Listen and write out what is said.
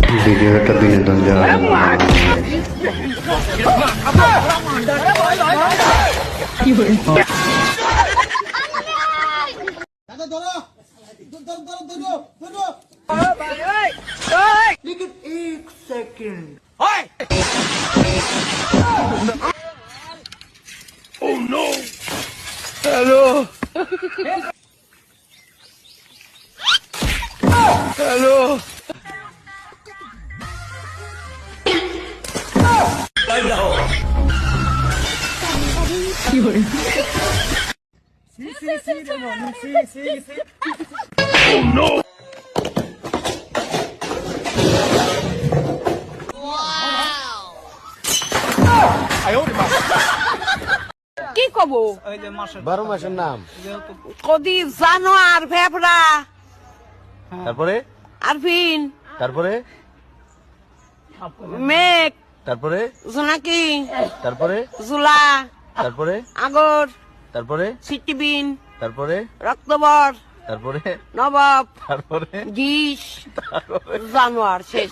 ভিডিওটা বিনোদন দেওয়ার জন্য लेकिन एक second Oh no! Hello! Hello! Oh no! কি কব 12 মাসের নাম কদি জানোয়ার ভেবরা তারপরে আরফিন তারপরে মেঘ তারপরে জোনাকি তারপরে জুলা তারপরে আগর তারপরে সিটিবিন তারপরে রক্তবর তারপরে নবাব তারপরে গিস জানোয়ার শেষ